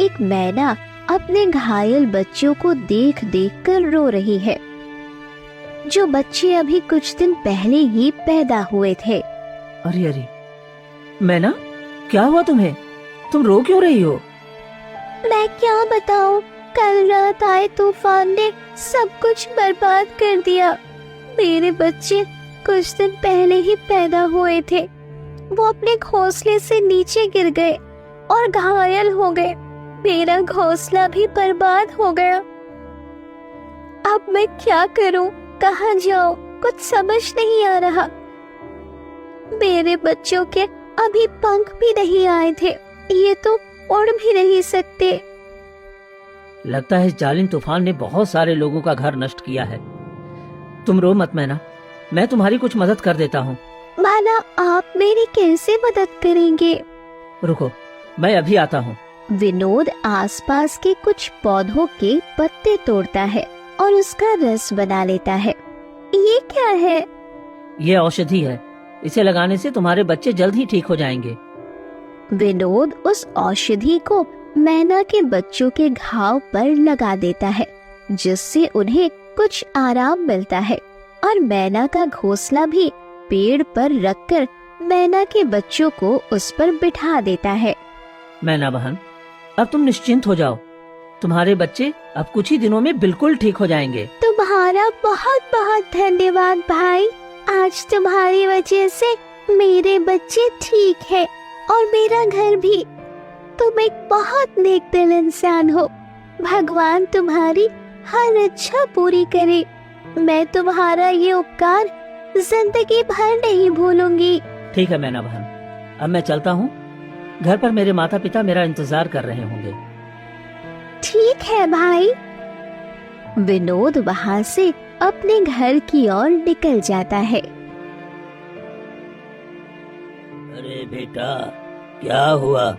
एक मैना अपने घायल बच्चों को देख देख कर रो रही है, जो बच्चे अभी कुछ दिन पहले ही पैदा हुए थे। अरे अरे मैना, क्या हुआ तुम्हें? तुम रो क्यों रही हो? मैं क्या बताऊं, कल रात आए तूफान ने सब कुछ बर्बाद कर दिया। मेरे बच्चे कुछ दिन पहले ही पैदा हुए थे। वो अपने घोंसले से नीचे गिर गए और घायल हो गए। मेरा घोंसला भी बर्बाद हो गया। अब मैं क्या करूं, कहाँ जाऊं, कुछ समझ नहीं आ रहा। मेरे बच्चों के अभी पंख भी नहीं आए थे, ये तो उड़ भी नहीं सकते। लगता है इस जालिम तूफान ने बहुत सारे लोगों का घर नष्ट किया है। तुम रो मत मैना, मैं तुम्हारी कुछ मदद कर देता हूँ। माना आप मेरी कैसे मदद करेंगे? रुको, मैं अभी आता हूँ। विनोद आसपास के कुछ पौधों के पत्ते तोड़ता है और उसका रस बना लेता है। ये क्या है? ये औषधि है, इसे लगाने से तुम्हारे बच्चे जल्द ही ठीक हो जाएंगे। विनोद उस औषधि को मैना के बच्चों के घाव पर लगा देता है, जिससे उन्हें कुछ आराम मिलता है और मैना का घोंसला भी पेड़ पर रखकर मैना के बच्चों को उस पर बिठा देता है। मैना बहन, अब तुम निश्चिंत हो जाओ, तुम्हारे बच्चे अब कुछ ही दिनों में बिल्कुल ठीक हो जाएंगे। तुम्हारा बहुत बहुत धन्यवाद भाई। आज तुम्हारी वजह से मेरे बच्चे ठीक है और मेरा घर भी। तुम एक बहुत नेक दिल इंसान हो। भगवान तुम्हारी हर इच्छा पूरी करे। मैं तुम्हारा ये उपकार जिंदगी भर नहीं भूलूंगी। ठीक है मैना बहन, अब मैं चलता हूँ। घर पर मेरे माता पिता मेरा इंतजार कर रहे होंगे। ठीक है भाई। विनोद वहाँ से अपने घर की ओर निकल जाता है। अरे बेटा, क्या हुआ?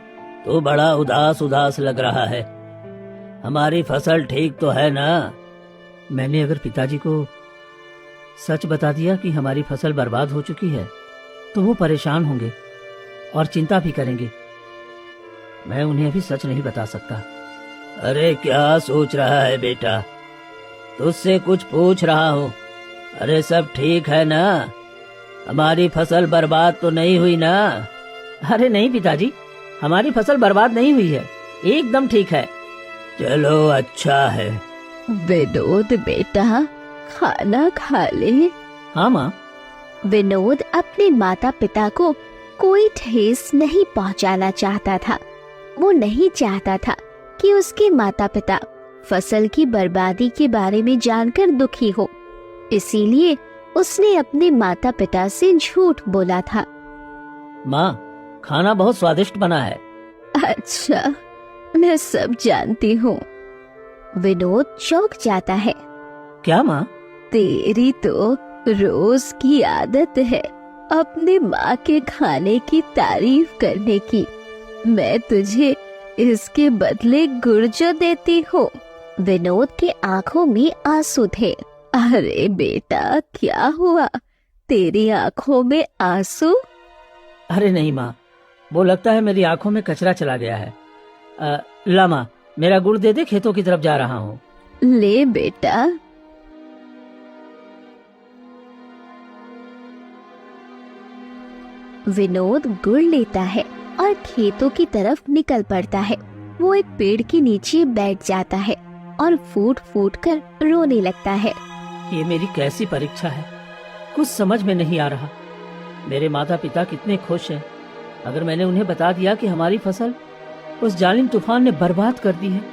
तो बड़ा उदास उदास लग रहा है। हमारी फसल ठीक तो है ना? मैंने अगर पिताजी को सच बता दिया कि हमारी फसल बर्बाद हो चुकी है, तो वो परेशान होंगे और चिंता भी करेंगे। मैं उन्हें अभी सच नहीं बता सकता। अरे क्या सोच रहा है बेटा? तुझसे कुछ पूछ रहा हूँ। अरे सब ठीक है ना? हमारी फसल बर्बाद तो नहीं हुई ना? अरे नहीं पिताजी, हमारी फसल बर्बाद नहीं हुई है, एकदम ठीक है। चलो अच्छा है। विनोद बेटा, खाना खा ले। हाँ माँ। विनोद अपने माता पिता को कोई ठेस नहीं पहुंचाना चाहता था। वो नहीं चाहता था कि उसके माता पिता फसल की बर्बादी के बारे में जानकर दुखी हो। इसीलिए उसने अपने माता पिता से झूठ बोला था। माँ, खाना बहुत स्वादिष्ट बना है। अच्छा, मैं सब जानती हूँ। विनोद चौंक जाता है। क्या माँ? तेरी तो रोज की आदत है अपने माँ के खाने की तारीफ करने की। मैं तुझे इसके बदले गुड़ जो देती हूँ। विनोद के आंखों में आंसू थे। अरे बेटा, क्या हुआ? तेरी आंखों में आंसू? अरे नहीं माँ, वो लगता है मेरी आंखों में कचरा चला गया है। ला माँ, मेरा गुड़ दे दे, खेतों की तरफ जा रहा हूँ। ले बेटा। विनोद गुड़ लेता है और खेतों की तरफ निकल पड़ता है। वो एक पेड़ के नीचे बैठ जाता है और फूट फूट कर रोने लगता है। ये मेरी कैसी परीक्षा है, कुछ समझ में नहीं आ रहा। मेरे माता पिता कितने खुश हैं। अगर मैंने उन्हें बता दिया कि हमारी फसल उस जालिम तूफान ने बर्बाद कर दी है,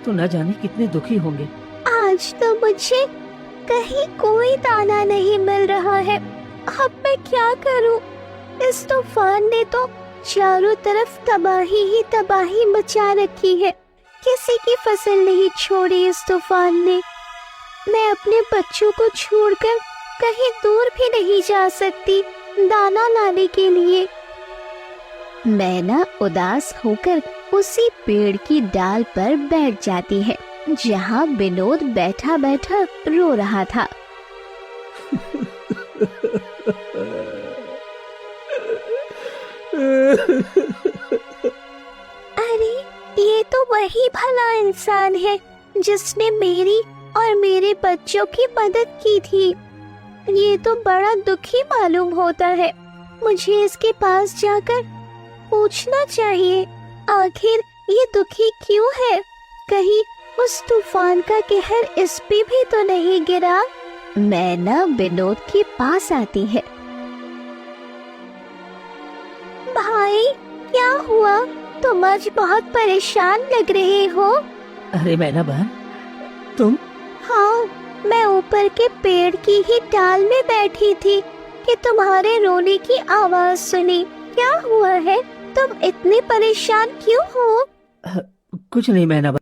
तो न जाने कितने दुखी होंगे। आज तो मुझे कहीं कोई दाना नहीं मिल रहा है। अब मैं क्या करूं? इस तूफान ने तो चारों तरफ तबाही ही तबाही मचा रखी है। किसी की फसल नहीं छोड़ी इस तूफान ने। मैं अपने बच्चों को छोड़कर कहीं दूर भी नहीं जा सकती दाना लाने के लिए। मैना उदास होकर उसी पेड़ की डाल पर बैठ जाती है जहाँ विनोद बैठा बैठा रो रहा था। अरे ये तो वही भला इंसान है जिसने मेरी और मेरे बच्चों की मदद की थी। ये तो बड़ा दुखी मालूम होता है। मुझे इसके पास जाकर पूछना चाहिए, आखिर ये दुखी क्यों है? कहीं उस तूफान का कहर इस पे भी तो नहीं गिरा? मैं ना विनोद के पास आती है। भाई, क्या हुआ? तुम आज बहुत परेशान लग रहे हो। अरे मैना बहन, तुम? हाँ, मैं ऊपर के पेड़ की ही डाल में बैठी थी कि तुम्हारे रोने की आवाज सुनी। क्या हुआ है? तुम इतने परेशान क्यों हो? कुछ नहीं मैना बहन।